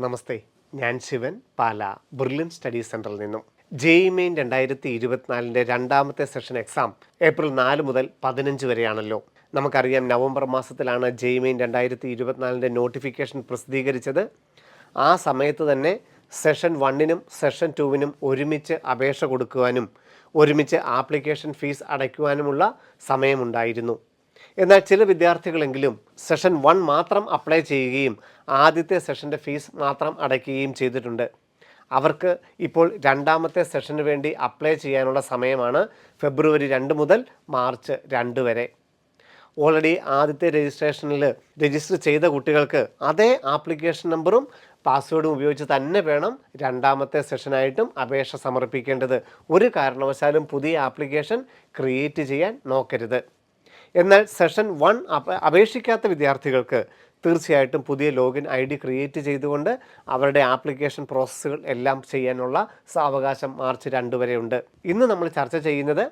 നമസ്തേ, ഞാൻ ശിവൻ, പാല brilliant study സെൻറ്ററിൽ നിന്നും. ജെഇ മെയിൻ 2024 രണ്ടാമത്തെ സെഷൻ എക്സാം ഏപ്രിൽ 4 മുതൽ 15 വരെയാണല്ലോ. നമുക്കറിയാം, നവംബർ മാസത്തിലാണ് ജെഇ മെയിൻ 2024 നോട്ടിഫിക്കേഷൻ പ്രസിദ്ധീകരിച്ചത്. ആ സമയത്ത് തന്നെ സെഷൻ 1നും സെഷൻ 2വിനും ഒരുമിച്ച് അപേക്ഷ കൊടുക്കുവാനും ഒരുമിച്ച് ആപ്ലിക്കേഷൻ ഫീസ് അടയ്ക്കുവാനുമുള്ള സമയമുണ്ടായിരുന്നു. എന്നാൽ ചില വിദ്യാർത്ഥികളെങ്കിലും സെഷൻ 1 മാത്രം അപ്ലൈ ചെയ്യുകയും ആദ്യത്തെ സെഷൻ്റെ ഫീസ് മാത്രം അടയ്ക്കുകയും ചെയ്തിട്ടുണ്ട്. അവർക്ക് ഇപ്പോൾ രണ്ടാമത്തെ സെഷന് വേണ്ടി അപ്ലൈ ചെയ്യാനുള്ള സമയമാണ് ഫെബ്രുവരി 2 മുതൽ മാർച്ച് 2 വരെ. ഓൾറെഡി ആദ്യത്തെ രജിസ്ട്രേഷനിൽ രജിസ്റ്റർ ചെയ്ത കുട്ടികൾക്ക് അതേ ആപ്ലിക്കേഷൻ നമ്പറും പാസ്വേഡും ഉപയോഗിച്ച് തന്നെ വേണം രണ്ടാമത്തെ സെഷനായിട്ടും അപേക്ഷ സമർപ്പിക്കേണ്ടത്. ഒരു കാരണവശാലും പുതിയ ആപ്ലിക്കേഷൻ ക്രിയേറ്റ് ചെയ്യാൻ നോക്കരുത്. എന്നാൽ സെഷൻ 1 അപേക്ഷിക്കാത്ത വിദ്യാർത്ഥികൾക്ക് തീർച്ചയായിട്ടും പുതിയ ലോഗിൻ ID ക്രിയേറ്റ് ചെയ്തുകൊണ്ട് അവരുടെ ആപ്ലിക്കേഷൻ പ്രോസസ്സുകൾ എല്ലാം ചെയ്യാനുള്ള സാവകാശം മാർച്ച് 2 വരെ ഉണ്ട്. ഇന്ന് നമ്മൾ ചർച്ച ചെയ്യുന്നത്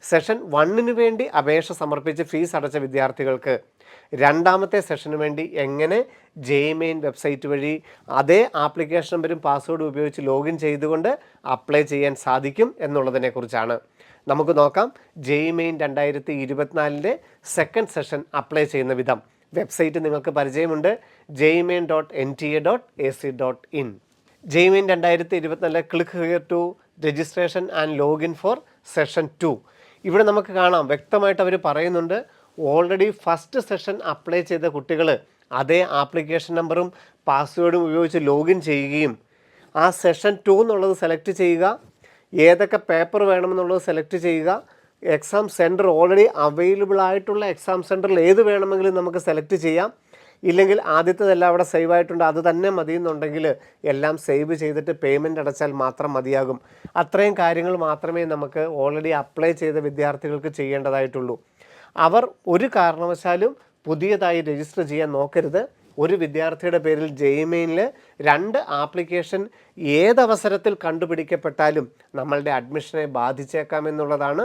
സെഷൻ 1ന് വേണ്ടി അപേക്ഷ സമർപ്പിച്ച് ഫീസ് അടച്ച വിദ്യാർത്ഥികൾക്ക് രണ്ടാമത്തെ സെഷന് വേണ്ടി എങ്ങനെ ജെഇ മെയിൻ വെബ്സൈറ്റ് വഴി അതേ ആപ്ലിക്കേഷൻ നമ്പറും പാസ്വേഡും ഉപയോഗിച്ച് ലോഗിൻ ചെയ്തുകൊണ്ട് അപ്ലൈ ചെയ്യാൻ സാധിക്കും എന്നുള്ളതിനെ കുറിച്ചാണ്. നമുക്ക് നോക്കാം. JEE main 2024 second session apply ചെയ്യുന്ന വിധം. വെബ്സൈറ്റ് നിങ്ങൾക്ക് പരിചയമുണ്ട്, jemain.nta.ac.in. JEE main 2024 click here to registration and login for session 2. ഇവിടെ നമുക്ക് കാണാം, വ്യക്തമായിട്ട് അവർ പറയുന്നുണ്ട്, ഓൾറെഡി ഫസ്റ്റ് സെഷൻ അപ്ലൈ ചെയ്ത കുട്ടികൾ അതേ ആപ്ലിക്കേഷൻ നമ്പറും പാസ്വേഡും ഉപയോഗിച്ച് ലോഗിൻ ചെയ്യുകയും ആ സെഷൻ 2 എന്നുള്ളത് സെലക്ട് ചെയ്യുക, ഏതൊക്കെ പേപ്പർ വേണമെന്നുള്ളത് സെലക്ട് ചെയ്യുക, എക്സാം സെൻറ്റർ ഓൾറെഡി അവൈലബിൾ ആയിട്ടുള്ള എക്സാം സെൻറ്ററിൽ ഏത് വേണമെങ്കിലും നമുക്ക് സെലക്ട് ചെയ്യാം. ഇല്ലെങ്കിൽ ആദ്യത്തേതെല്ലാം അവിടെ സേവ് ആയിട്ടുണ്ട്, അത് തന്നെ മതി എന്നുണ്ടെങ്കിൽ എല്ലാം സേവ് ചെയ്തിട്ട് പേയ്മെൻറ്റ് അടച്ചാൽ മാത്രം മതിയാകും. അത്രയും കാര്യങ്ങൾ മാത്രമേ നമുക്ക് ഓൾറെഡി അപ്ലൈ ചെയ്ത വിദ്യാർത്ഥികൾക്ക് ചെയ്യേണ്ടതായിട്ടുള്ളൂ. അവർ ഒരു കാരണവശാലും പുതിയതായി രജിസ്റ്റർ ചെയ്യാൻ നോക്കരുത്. ഒരു വിദ്യാർത്ഥിയുടെ പേരിൽ ജെഇ മെയിനിൽ 2 ആപ്ലിക്കേഷൻ ഏതവസരത്തിൽ കണ്ടുപിടിക്കപ്പെട്ടാലും നമ്മളുടെ അഡ്മിഷനെ ബാധിച്ചേക്കാമെന്നുള്ളതാണ്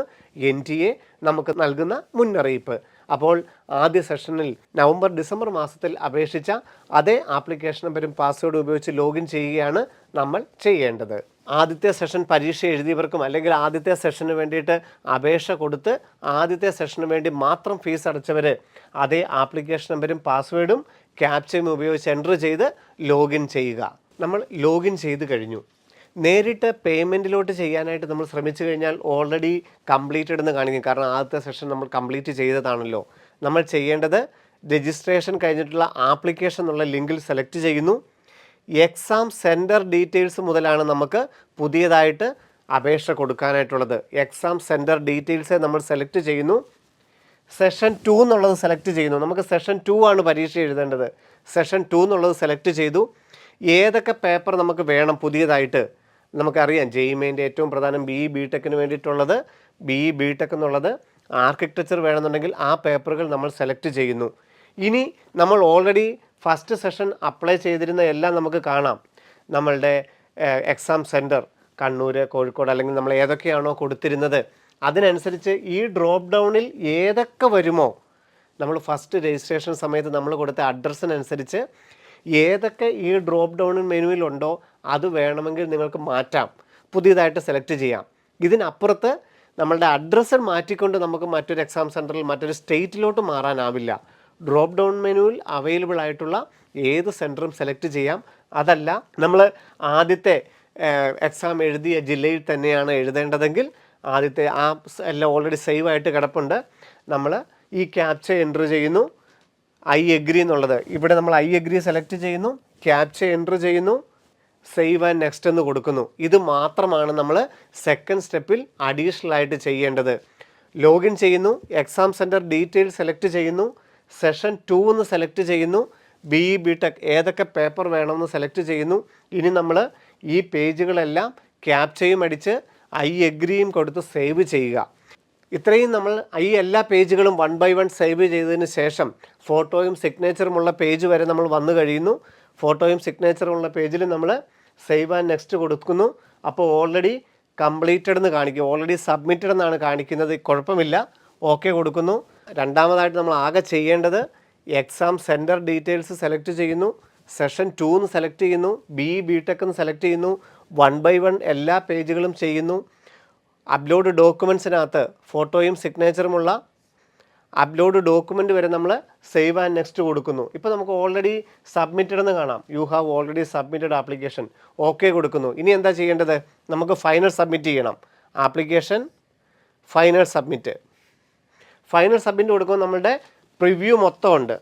NTA നമുക്ക് നൽകുന്ന മുന്നറിയിപ്പ്. അപ്പോൾ ആദ്യ സെഷനിൽ നവംബർ-ഡിസംബർ മാസത്തിൽ അപേക്ഷിച്ച അതേ ആപ്ലിക്കേഷൻ നമ്പറും പാസ്വേഡും ഉപയോഗിച്ച് ലോഗിൻ ചെയ്യുകയാണ് നമ്മൾ ചെയ്യേണ്ടത്. ആദ്യത്തെ സെഷൻ പരീക്ഷ എഴുതിയവർക്കും അല്ലെങ്കിൽ ആദ്യത്തെ സെഷന് വേണ്ടിയിട്ട് അപേക്ഷ കൊടുത്ത് ആദ്യത്തെ സെഷന് വേണ്ടി മാത്രം ഫീസ് അടച്ചവർ അതേ ആപ്ലിക്കേഷൻ നമ്പറും പാസ്വേഡും ക്യാപ്ചയും ഉപയോഗിച്ച് എൻ്റർ ചെയ്ത് ലോഗിൻ ചെയ്യുക. നമ്മൾ ലോഗിൻ ചെയ്ത് കഴിഞ്ഞു. നേരിട്ട് പേയ്മെൻറ്റിലോട്ട് ചെയ്യാനായിട്ട് നമ്മൾ ശ്രമിച്ചു കഴിഞ്ഞാൽ ഓൾറെഡി കംപ്ലീറ്റഡ് എന്ന് കാണിക്കും. കാരണം ആദ്യത്തെ സെഷൻ നമ്മൾ കംപ്ലീറ്റ് ചെയ്തതാണല്ലോ. നമ്മൾ ചെയ്യേണ്ടത് രജിസ്ട്രേഷൻ കഴിഞ്ഞിട്ടുള്ള ആപ്ലിക്കേഷൻ എന്നുള്ള ലിങ്കിൽ സെലക്ട് ചെയ്യുന്നു. എക്സാം സെൻറ്റർ ഡീറ്റെയിൽസ് മുതലാണ് നമുക്ക് പുതിയതായിട്ട് അപേക്ഷ കൊടുക്കാനായിട്ടുള്ളത്. എക്സാം സെൻറ്റർ ഡീറ്റെയിൽസ് നമ്മൾ സെലക്ട് ചെയ്യുന്നു. സെഷൻ 2 എന്നുള്ളത് സെലക്ട് ചെയ്യുന്നു. നമുക്ക് സെഷൻ 2 ആണ് പരീക്ഷ എഴുതേണ്ടത്. സെഷൻ 2 എന്നുള്ളത് സെലക്ട് ചെയ്തു. ഏതൊക്കെ പേപ്പർ നമുക്ക് വേണം പുതിയതായിട്ട് നമുക്കറിയാം. ജെഇ മെയിൻ്റെ ഏറ്റവും പ്രധാനം BE BTechന് വേണ്ടിയിട്ടുള്ളത് BE BTech എന്നുള്ളത്. ആർക്കിടെക്ചർ വേണമെന്നുണ്ടെങ്കിൽ ആ പേപ്പറുകൾ നമ്മൾ സെലക്ട് ചെയ്യുന്നു. ഇനി നമ്മൾ ഓൾറെഡി ഫസ്റ്റ് സെഷൻ അപ്ലൈ ചെയ്തിരുന്ന എല്ലാം നമുക്ക് കാണാം. നമ്മളുടെ എക്സാം സെൻറ്റർ കണ്ണൂർ, കോഴിക്കോട്, അല്ലെങ്കിൽ നമ്മൾ ഏതൊക്കെയാണോ കൊടുത്തിരുന്നത് അതിനനുസരിച്ച് ഈ ഡ്രോപ്പ് ഡൗണിൽ ഏതൊക്കെ വരുമോ, നമ്മൾ ഫസ്റ്റ് രജിസ്ട്രേഷൻ സമയത്ത് നമ്മൾ കൊടുത്ത അഡ്രസ്സിനനുസരിച്ച് ഏതൊക്കെ ഈ ഡ്രോപ്പ് ഡൗൺ മെനുവിലുണ്ടോ അത് വേണമെങ്കിൽ നിങ്ങൾക്ക് മാറ്റാം, പുതിയതായിട്ട് സെലക്ട് ചെയ്യാം. ഇതിനപ്പുറത്ത് നമ്മളുടെ അഡ്രസ്സ് മാറ്റിക്കൊണ്ട് നമുക്ക് മറ്റൊരു എക്സാം സെൻറ്ററിൽ മറ്റൊരു സ്റ്റേറ്റിലോട്ട് മാറാനാവില്ല. ഡ്രോപ്പ് ഡൗൺ മെനുവിൽ അവൈലബിൾ ആയിട്ടുള്ള ഏത് സെൻറ്ററും സെലക്ട് ചെയ്യാം. അതല്ല, നമ്മൾ ആദ്യത്തെ എക്സാം എഴുതിയ ജില്ലയിൽ തന്നെയാണ് എഴുതേണ്ടതെങ്കിൽ ആദ്യത്തെ ആ എല്ലാം ഓൾറെഡി സേവ് ആയിട്ട് കിടപ്പുണ്ട്. നമ്മൾ ഈ ക്യാപ്ച എൻ്റർ ചെയ്യുന്നു. ഐ എഗ്രി എന്നുള്ളത് ഇവിടെ നമ്മൾ ഐ എഗ്രി സെലക്ട് ചെയ്യുന്നു, ക്യാപ്ച എൻ്റർ ചെയ്യുന്നു, സേവ് ആൻഡ് നെക്സ്റ്റ് എന്ന് കൊടുക്കുന്നു. ഇത് മാത്രമാണ് നമ്മൾ സെക്കൻഡ് സ്റ്റെപ്പിൽ അഡീഷണൽ ആയിട്ട് ചെയ്യേണ്ടത്. ലോഗിൻ ചെയ്യുന്നു, എക്സാം സെൻറ്റർ ഡീറ്റെയിൽസ് സെലക്ട് ചെയ്യുന്നു, സെഷൻ 2 എന്ന് സെലക്ട് ചെയ്യുന്നു, BE BTech ഏതൊക്കെ പേപ്പർ വേണമെന്ന് സെലക്ട് ചെയ്യുന്നു. ഇനി നമ്മൾ ഈ പേജുകളെല്ലാം ക്യാപ്ചയും അടിച്ച് ഐ എഗ്രിയും കൊടുത്ത് സേവ് ചെയ്യുക. ഇത്രയും നമ്മൾ ഈ എല്ലാ പേജുകളും 1 by 1 സേവ് ചെയ്തതിന് ശേഷം ഫോട്ടോയും സിഗ്നേച്ചറുമുള്ള പേജ് വരെ നമ്മൾ വന്നു കഴിയുന്നു. ഫോട്ടോയും സിഗ്നേച്ചറുമുള്ള പേജിൽ നമ്മൾ സേവ് ആൻഡ് നെക്സ്റ്റ് കൊടുക്കുന്നു. അപ്പോൾ ഓൾറെഡി കംപ്ലീറ്റഡ് എന്ന് കാണിക്കും, ഓൾറെഡി സബ്മിറ്റഡ് എന്നാണ് കാണിക്കുന്നത്. കുഴപ്പമില്ല, ഓക്കെ കൊടുക്കുന്നു. രണ്ടാമതായിട്ട് നമ്മൾ ആകെ ചെയ്യേണ്ടത് എക്സാം സെൻറ്റർ ഡീറ്റെയിൽസ് സെലക്ട് ചെയ്യുന്നു, സെഷൻ 2 എന്ന് സെലക്ട് ചെയ്യുന്നു, BTech എന്ന് സെലക്ട് ചെയ്യുന്നു, 1 by 1 എല്ലാ പേജുകളും ചെയ്യുന്നു. അപ്ലോഡ് ഡോക്യുമെൻറ്റ്സിനകത്ത് ഫോട്ടോയും സിഗ്നേച്ചറുമുള്ള അപ്ലോഡ് ഡോക്യുമെൻ്റ് വരെ നമ്മൾ സേവ് ആൻഡ് നെക്സ്റ്റ് കൊടുക്കുന്നു. ഇപ്പോൾ നമുക്ക് ഓൾറെഡി സബ്മിറ്റഡ് എന്ന് കാണാം. You have already submitted application. Okay കൊടുക്കുന്നു. ഇനി എന്താ ചെയ്യേണ്ടത്? നമുക്ക് ഫൈനൽ സബ്മിറ്റ് ചെയ്യണം. Application final submit. Final submit കൊടുക്കുമ്പോൾ നമ്മളുടെ പ്രിവ്യൂ മൊത്തം ഉണ്ട്.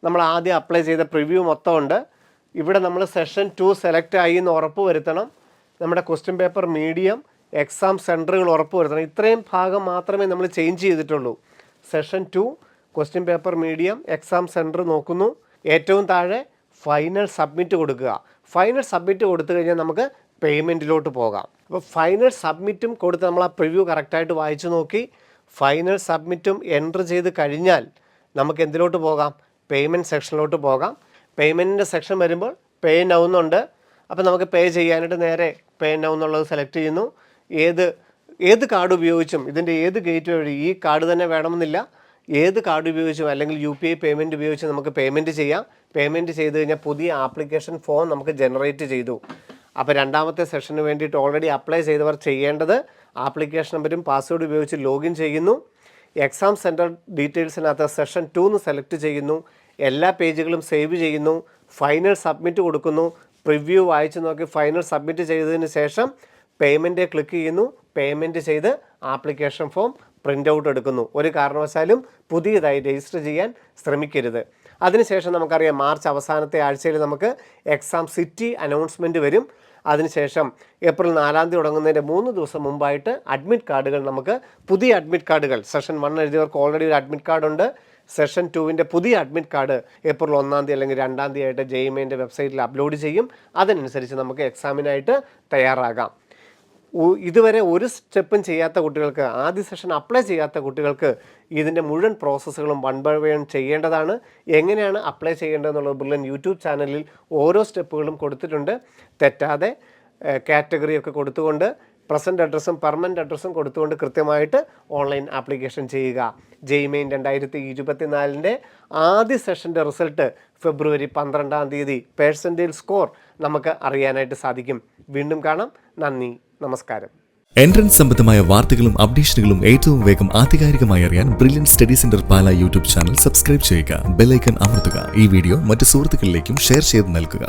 നമ്മൾ ആദ്യം അപ്ലൈ ചെയ്ത പ്രിവ്യൂ മൊത്തം ഉണ്ട്. ഇവിടെ നമ്മൾ സെഷൻ 2 സെലക്ട് ആയി എന്ന് ഉറപ്പ് വരുത്തണം. നമ്മുടെ ക്വസ്റ്റ്യൻ പേപ്പർ മീഡിയം, എക്സാം സെൻറ്ററുകൾ ഉറപ്പ് വരുത്തണം. ഇത്രയും ഭാഗം മാത്രമേ നമ്മൾ ചേഞ്ച് ചെയ്തിട്ടുള്ളൂ. Session 2 question paper medium, exam centre നോക്കുന്നു. ഏറ്റവും താഴെ ഫൈനൽ സബ്മിറ്റ് കൊടുക്കുക. ഫൈനൽ സബ്മിറ്റ് കൊടുത്തു കഴിഞ്ഞാൽ നമുക്ക് പേയ്മെൻറ്റിലോട്ട് പോകാം. അപ്പോൾ ഫൈനൽ സബ്മിറ്റും കൊടുത്ത് നമ്മൾ ആ പ്രിവ്യൂ കറക്റ്റായിട്ട് വായിച്ചു നോക്കി ഫൈനൽ സബ്മിറ്റും എൻ്റർ ചെയ്ത് കഴിഞ്ഞാൽ നമുക്ക് എന്തിലോട്ട് പോകാം? പേയ്മെൻറ്റ് സെക്ഷനിലോട്ട് പോകാം. പേയ്മെൻറ്റിൻ്റെ സെക്ഷൻ വരുമ്പോൾ പേ നൗ എന്നുണ്ട്. അപ്പോൾ നമുക്ക് പേ ചെയ്യാനായിട്ട് നേരെ പേ നൗ എന്നുള്ളത് സെലക്ട് ചെയ്യുന്നു. ഏത് കാർഡ് ഉപയോഗിച്ചും ഇതിൻ്റെ ഏത് ഗേറ്റ് വഴി, ഈ കാർഡ് തന്നെ വേണമെന്നില്ല, ഏത് കാർഡ് ഉപയോഗിച്ചും അല്ലെങ്കിൽ UPI പേയ്മെൻറ്റ് ഉപയോഗിച്ച് നമുക്ക് പേയ്മെൻറ്റ് ചെയ്യാം. പേയ്മെൻറ്റ് ചെയ്ത് കഴിഞ്ഞാൽ പുതിയ ആപ്ലിക്കേഷൻ ഫോം നമുക്ക് ജനറേറ്റ് ചെയ്തു. അപ്പോൾ രണ്ടാമത്തെ സെഷന് വേണ്ടിയിട്ട് ഓൾറെഡി അപ്ലൈ ചെയ്തവർ ചെയ്യേണ്ടത് ആപ്ലിക്കേഷൻ നമ്പറും പാസ്വേഡ് ഉപയോഗിച്ച് ലോഗിൻ ചെയ്യുന്നു. എക്സാം സെൻറ്റർ ഡീറ്റെയിൽസിനകത്ത് സെഷൻ 2 എന്ന് സെലക്ട് ചെയ്യുന്നു. എല്ലാ പേജുകളും സേവ് ചെയ്യുന്നു. ഫൈനൽ സബ്മിറ്റ് കൊടുക്കുന്നു. പ്രിവ്യൂ വായിച്ച് നോക്കി ഫൈനൽ സബ്മിറ്റ് ചെയ്തതിന് ശേഷം പേയ്മെൻറ്റ് ക്ലിക്ക് ചെയ്യുന്നു. പേയ്മെൻറ്റ് ചെയ്ത് ആപ്ലിക്കേഷൻ ഫോം പ്രിൻ്റ് ഔട്ട് എടുക്കുന്നു. ഒരു കാരണവശാലും പുതിയതായി രജിസ്റ്റർ ചെയ്യാൻ ശ്രമിക്കരുത്. അതിനുശേഷം നമുക്കറിയാം മാർച്ച് അവസാനത്തെ ആഴ്ചയിൽ നമുക്ക് എക്സാം സിറ്റി അനൗൺസ്മെൻറ്റ് വരും. അതിനുശേഷം ഏപ്രിൽ 4 തുടങ്ങുന്നതിൻ്റെ 3 ദിവസം മുമ്പായിട്ട് അഡ്മിറ്റ് കാർഡുകൾ നമുക്ക് പുതിയ അഡ്മിറ്റ് കാർഡുകൾ സെഷൻ 1 എഴുതിയവർക്ക് ഓൾറെഡി ഒരു അഡ്മിറ്റ് കാർഡുണ്ട്. സെഷൻ 2വിൻ്റെ പുതിയ അഡ്മിറ്റ് കാർഡ് ഏപ്രിൽ 1 അല്ലെങ്കിൽ 2 ആയിട്ട് JMAൻ്റെ വെബ്സൈറ്റിൽ അപ്ലോഡ് ചെയ്യും. അതനുസരിച്ച് നമുക്ക് എക്സാമിനായിട്ട് തയ്യാറാകാം. ഇതുവരെ ഒരു സ്റ്റെപ്പും ചെയ്യാത്ത കുട്ടികൾക്ക്, ആദ്യ സെഷൻ അപ്ലൈ ചെയ്യാത്ത കുട്ടികൾക്ക് ഇതിൻ്റെ മുഴുവൻ പ്രോസസ്സുകളും 1 by 1 ചെയ്യേണ്ടതാണ്. എങ്ങനെയാണ് അപ്ലൈ ചെയ്യേണ്ടതെന്നുള്ളത് ബ്രില്യൻ യൂട്യൂബ് ചാനലിൽ ഓരോ സ്റ്റെപ്പുകളും കൊടുത്തിട്ടുണ്ട്. തെറ്റാതെ കാറ്റഗറിയൊക്കെ കൊടുത്തുകൊണ്ട് പ്രസൻറ്റ് അഡ്രസ്സും പെർമനൻറ്റ് അഡ്രസ്സും കൊടുത്തുകൊണ്ട് കൃത്യമായിട്ട് ഓൺലൈൻ ആപ്ലിക്കേഷൻ ചെയ്യുക. JMAin 2024 ആദ്യ സെഷൻ്റെ റിസൾട്ട് ഫെബ്രുവരി 12 പെർസെൻറ്റേജ് സ്കോർ നമുക്ക് അറിയാനായിട്ട് സാധിക്കും. വീണ്ടും കാണാം. നന്ദി, നമസ്കാരം. എൻട്രൻസ് സംബന്ധമായ വാർത്തകളും അപ്ഡേഷനുകളും ഏറ്റവും വേഗം ആധികാരികമായി അറിയാൻ ബ്രില്യൻ സ്റ്റഡി സെന്റർ പാല യൂട്യൂബ് ചാനൽ സബ്സ്ക്രൈബ് ചെയ്യുക. ബെൽ ഐക്കൺ അമർത്തുക. ഈ വീഡിയോ മറ്റ് സുഹൃത്തുക്കളിലേക്കും ഷെയർ ചെയ്ത് നൽകുക.